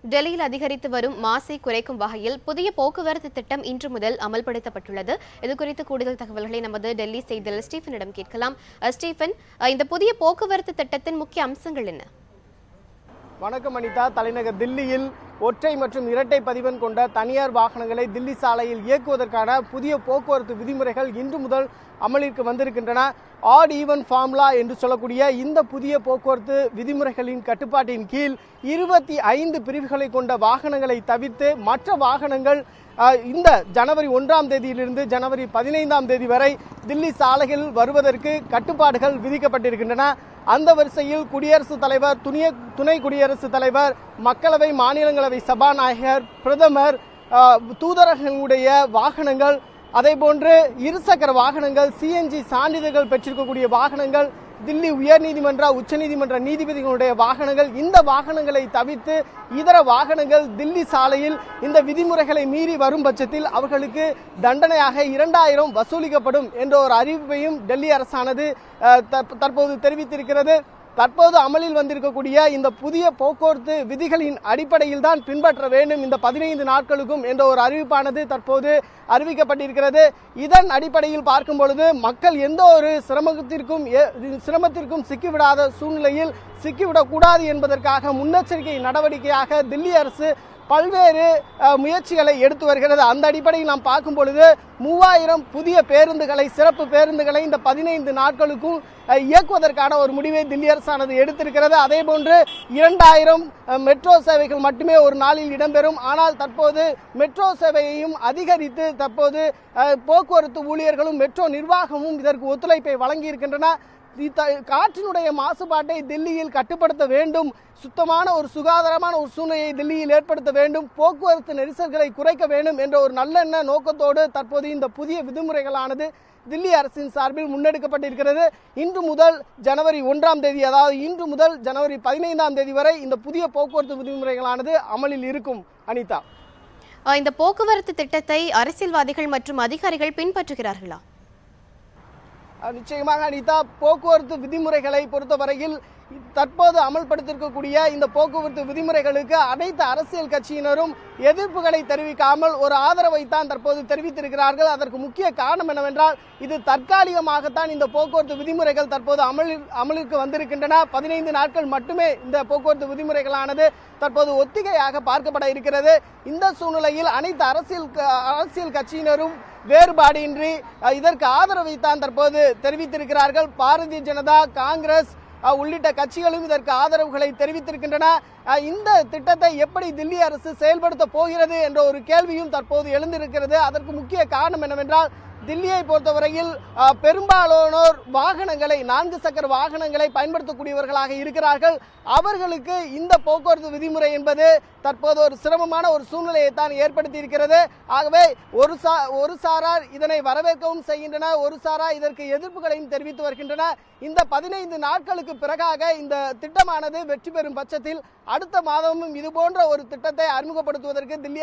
டெல்லியில் அதிகரித்து வரும் மாசை குறைக்கும் வகையில் புதிய போக்குவரத்து திட்டம் இன்று முதல் அமல்படுத்தப்பட்டுள்ளது. இதுகுறித்து கூடுதல் தகவல்களை நமது டெல்லி செய்தியாளர் ஸ்டீஃபனிடம் கேட்கலாம். ஸ்டீஃபன், இந்த புதிய போக்குவரத்து திட்டத்தின் முக்கிய அம்சங்கள் என்ன? வணக்கம் அனிதா. தலைநகர் தில்லியில் ஒற்றை மற்றும் இரட்டை பதிவெண் கொண்ட தனியார் வாகனங்களை தில்லி சாலையில் இயக்குவதற்கான புதிய போக்குவரத்து விதிமுறைகள் இன்று முதல் அமலிற்கு வந்திருக்கின்றன. ஆட் ஈவன் ஃபார்முலா என்று சொல்லக்கூடிய இந்த புதிய போக்குவரத்து விதிமுறைகளின் கட்டுப்பாட்டின் கீழ் 25 பிரிவுகளை கொண்ட வாகனங்களை தவிர்த்து மற்ற வாகனங்கள் இந்த ஜனவரி 1ஆம் தேதியிலிருந்து ஜனவரி 15ஆம் தேதி வரை தில்லி சாலையில் வருவதற்கு கட்டுப்பாடுகள் விதிக்கப்பட்டிருக்கின்றன. அந்த வரிசையில் குடியரசுத் தலைவர், துணை குடியரசுத் தலைவர், மக்களவை, மாநிலங்களவை சபாநாயகர், பிரதமர், தூதரகங்களுடைய வாகனங்கள், அதேபோன்று இருசக்கர வாகனங்கள், சிஎன்ஜி சான்றிதழ்கள் பெற்றிருக்கக்கூடிய வாகனங்கள், தில்லி உயர்நீதிமன்ற, உச்சநீதிமன்ற நீதிபதிகளுடைய வாகனங்கள், இந்த வாகனங்களை தவிர்த்து இதர வாகனங்கள் தில்லி சாலையில் இந்த விதிமுறைகளை மீறி வரும் பட்சத்தில் அவர்களுக்கு தண்டனையாக 2000 வசூலிக்கப்படும் என்ற ஒரு அறிவிப்பையும் டெல்லி அரசானது தற்போது தெரிவித்திருக்கிறது. தற்போது அமலில் வந்திருக்கக்கூடிய இந்த புதிய போக்குவரத்து விதிகளின் அடிப்படையில் தான் பின்பற்ற வேண்டும் இந்த 15 நாட்களுக்கும் என்ற ஒரு அறிவிப்பானது தற்போது அறிவிக்கப்பட்டிருக்கிறது. இதன் அடிப்படையில் பார்க்கும் பொழுது மக்கள் எந்த ஒரு சிரமத்திற்கும் சிக்கிவிடாத சூழ்நிலையில் சிக்கிவிடக்கூடாது என்பதற்காக முன்னெச்சரிக்கை நடவடிக்கையாக தில்லி அரசு பல்வேறு முயற்சிகளை எடுத்து வருகிறது. அந்த அடிப்படையில் நாம் பார்க்கும் பொழுது 3000 புதிய பேருந்துகளை, சிறப்பு பேருந்துகளை இந்த 15 நாட்களுக்கும் இயக்குவதற்கான ஒரு முடிவை தில்லி அரசானது எடுத்திருக்கிறது. அதே போன்று 2000 மெட்ரோ சேவைகள் மட்டுமே ஒரு நாளில் இடம்பெறும். ஆனால் தற்போது மெட்ரோ சேவையையும் அதிகரித்து தற்போது போக்குவரத்து ஊழியர்களும் மெட்ரோ நிர்வாகமும் இதற்கு ஒத்துழைப்பை வழங்கி இருக்கின்றன. காற்றினுடைய மாசுபாட்டை தில்லியில் கட்டுப்படுத்த வேண்டும், சுத்தமான ஒரு சுகாதாரமான ஒரு சூழ்நிலையை தில்லியில் ஏற்படுத்த வேண்டும், போக்குவரத்து நெரிசல்களை குறைக்க வேண்டும் என்ற ஒரு நல்லெண்ண நோக்கத்தோடு தற்போது இந்த புதிய விதிமுறைகளானது தில்லி அரசின் சார்பில் முன்னெடுக்கப்பட்டிருக்கிறது. இன்று முதல் ஜனவரி 1ஆம் தேதி, அதாவது இன்று முதல் ஜனவரி 15ஆம் தேதி வரை இந்த புதிய போக்குவரத்து விதிமுறைகளானது அமலில் இருக்கும். அனிதா, இந்த போக்குவரத்து திட்டத்தை அரசியல்வாதிகள் மற்றும் அதிகாரிகள் பின்பற்றுகிறார்களா? நிச்சயமாக அனிதா, போக்குவரத்து விதிமுறைகளை பொறுத்தவரையில் தற்போது அமல்படுத்திருக்கக்கூடிய இந்த போக்குவரத்து விதிமுறைகளுக்கு அனைத்து அரசியல் கட்சியினரும் எதிர்ப்புகளை தெரிவிக்காமல் ஒரு ஆதரவைத்தான் தற்போது தெரிவித்திருக்கிறார்கள். அதற்கு முக்கிய காரணம் என்னவென்றால், இது தற்காலிகமாகத்தான் இந்த போக்குவரத்து விதிமுறைகள் தற்போது அமலுக்கு வந்திருக்கின்றன. 15 நாட்கள் மட்டுமே இந்த போக்குவரத்து விதிமுறைகளானது தற்போது ஒத்திகையாக பார்க்கப்பட இருக்கிறது. இந்த சூழ்நிலையில் அனைத்து அரசியல் கட்சியினரும் வேறுபாடின்றி இதற்கு ஆதரவைத்தான் தற்போது தெரிவித்திருக்கிறார்கள். பாரதிய ஜனதா, காங்கிரஸ் உள்ளிட்ட கட்சிகளும் இதற்கு ஆதரவுகளை தெரிவித்திருக்கின்றன. இந்த திட்டத்தை எப்படி தில்லி அரசு செயல்படுத்த போகிறது என்ற ஒரு கேள்வியும் தற்போது எழுந்திருக்கிறது. அதற்கு முக்கிய காரணம் என்னவென்றால், தில்லியை பொறுத்தவரையில் பெரும்பாலானோர் வாகனங்களை, 4 சக்கர வாகனங்களை பயன்படுத்தக்கூடியவர்களாக இருக்கிறார்கள். அவர்களுக்கு இந்த போக்குவரத்து விதிமுறை என்பது தற்போது ஒரு சிரமமான ஒரு சூழ்நிலையை தான் ஏற்படுத்தி இருக்கிறது. ஆகவே ஒரு சாரார் இதனை வரவேற்கவும் செய்கின்றன, ஒரு சாரார் இதற்கு எதிர்ப்புகளையும் தெரிவித்து வருகின்றன. இந்த 15 நாட்களுக்கு பிறகாக இந்த திட்டமானது வெற்றி பெறும் பட்சத்தில் அடுத்த மாதமும் இது போன்ற ஒரு திட்டத்தை அறிமுகப்படுத்துவதற்கு தில்லி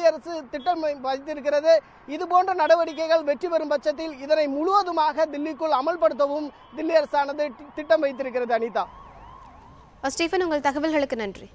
அரசு திட்டம் வைத்திருக்கிறது. இது போன்ற நடவடிக்கைகள் வெற்றி பெறும் பட்சத்தில் இதனை முழுவதுமாக தில்லிக்குள் அமல்படுத்தவும் தில்லி அரசானது திட்டம் வைத்திருக்கிறது. அனிதா, ஸ்டீஃபன், உங்கள் தகவல்களுக்கு நன்றி.